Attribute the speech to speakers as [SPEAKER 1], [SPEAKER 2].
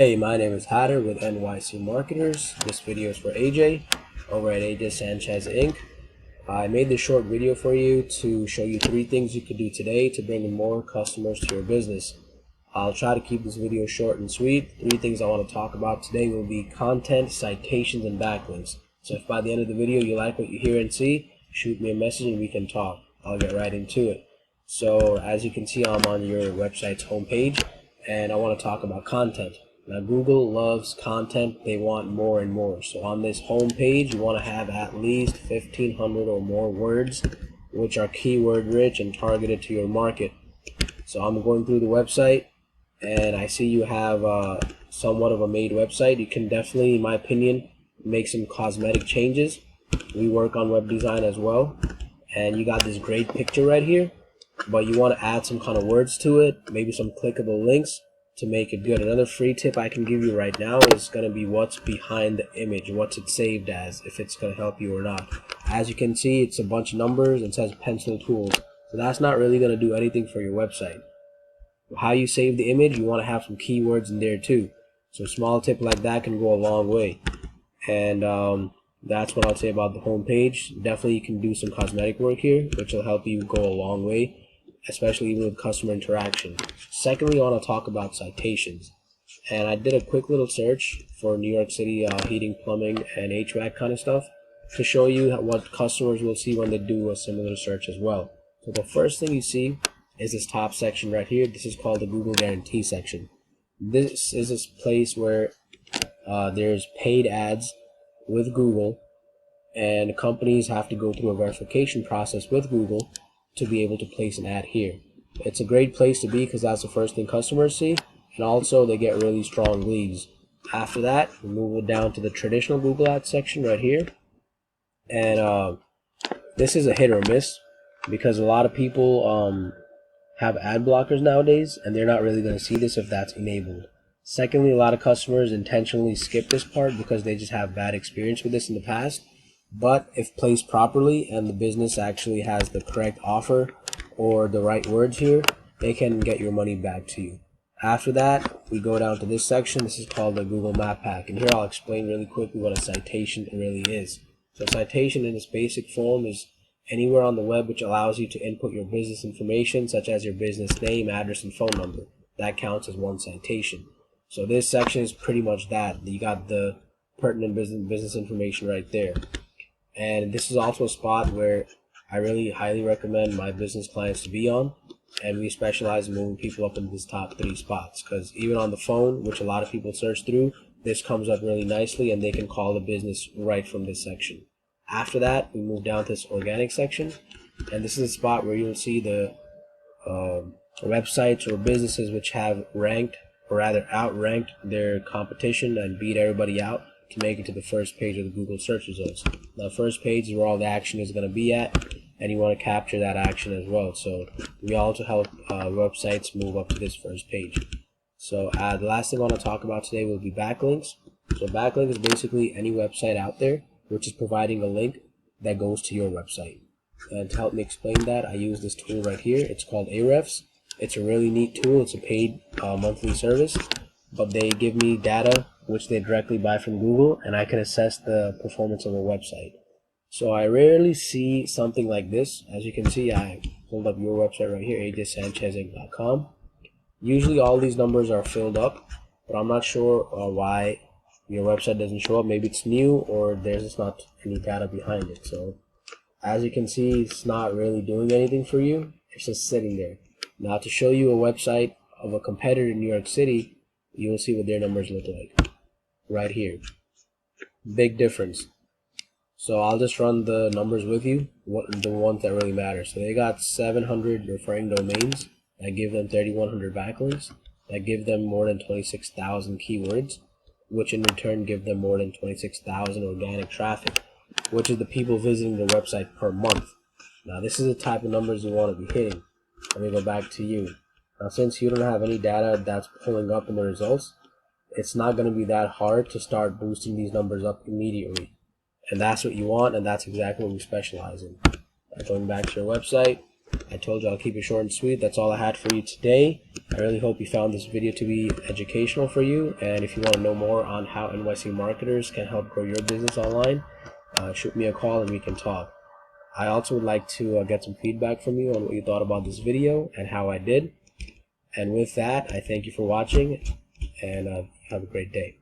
[SPEAKER 1] Hey, my name is Hatter with NYC Marketers. This video is for AJ over at AJ Sanchez Inc. I made this short video for you to show you 3 things you could do today to bring in more customers to your business. I'll try to keep this video short and sweet. 3 things I want to talk about today will be content, citations, and backlinks. So if by the end of the video you like what you hear and see, shoot me a message and we can talk. I'll get right into it. So as you can see, I'm on your website's homepage and I want to talk about content. Now, Google loves content. They want more and more. So on this home page, you want to have at least 1,500 or more words, which are keyword rich and targeted to your market. So I'm going through the website, and I see you have somewhat of a made website. You can definitely, in my opinion, make some cosmetic changes. We work on web design as well. And you got this great picture right here, but you want to add some kind of words to it, maybe some clickable links to make it good. Another free tip I can give you right now is going to be what's behind the image, what's it saved as, if it's going to help you or not. As you can see, it's a bunch of numbers and says pencil tools, so that's not really going to do anything for your website. How you save the image, you want to have some keywords in there too, so a small tip like that can go a long way. And that's what I'll say about the home page. Definitely you can do some cosmetic work here, which will help you go a long way, especially even with customer interaction. Secondly, I want to talk about citations. And I did a quick little search for New York City heating, plumbing, and HVAC kind of stuff to show you what customers will see when they do a similar search as well. So the first thing you see is this top section right here. This is called the Google Guarantee section. This is this place where there's paid ads with Google, and companies have to go through a verification process with Google to be able to place an ad here. It's a great place to be because that's the first thing customers see, and also they get really strong leads. After that, we move it down to the traditional Google Ads section right here, and this is a hit or miss because a lot of people have ad blockers nowadays, and they're not really going to see this if that's enabled. Secondly, a lot of customers intentionally skip this part because they just have bad experience with this in the past. But if placed properly and the business actually has the correct offer or the right words here, they can get your money back to you. After that, we go down to this section. This is called the Google Map Pack. And here I'll explain really quickly what a citation really is. So a citation in its basic form is anywhere on the web which allows you to input your business information, such as your business name, address, and phone number. That counts as one citation. So this section is pretty much that. You got the pertinent business information right there. And this is also a spot where I really highly recommend my business clients to be on, and we specialize in moving people up into these top 3 spots, because even on the phone, which a lot of people search through, this comes up really nicely and they can call the business right from this section. After that, we move down to this organic section, and this is a spot where you'll see the websites or businesses which have ranked, or rather outranked their competition and beat everybody out to make it to the first page of the Google search results. Now, the first page is where all the action is going to be at, and you want to capture that action as well. So we also help websites move up to this first page. So the last thing I want to talk about today will be backlinks. So backlink is basically any website out there which is providing a link that goes to your website. And to help me explain that, I use this tool right here. It's called Ahrefs. It's a really neat tool. It's a paid monthly service, but they give me data which they directly buy from Google, and I can assess the performance of a website. So I rarely see something like this. As you can see, I pulled up your website right here, ajsanchez.com. Usually all these numbers are filled up, but I'm not sure why your website doesn't show up. Maybe it's new or there's just not any data behind it. So as you can see, it's not really doing anything for you. It's just sitting there. Now, to show you a website of a competitor in New York City, you'll see what their numbers look like right here. Big difference. So I'll just run the numbers with you, the ones that really matter. So they got 700 referring domains that give them 3,100 backlinks, that give them more than 26,000 keywords, which in return give them more than 26,000 organic traffic, which is the people visiting the website per month. Now, this is the type of numbers you want to be hitting. Let me go back to you. Now, since you don't have any data that's pulling up in the results, it's not going to be that hard to start boosting these numbers up immediately. And that's what you want, and that's exactly what we specialize in. Going back to your website, I told you I'll keep it short and sweet. That's all I had for you today. I really hope you found this video to be educational for you, and if you want to know more on how NYC marketers can help grow your business online, shoot me a call and we can talk. I also would like to get some feedback from you on what you thought about this video and how I did. And with that, I thank you for watching, and have a great day.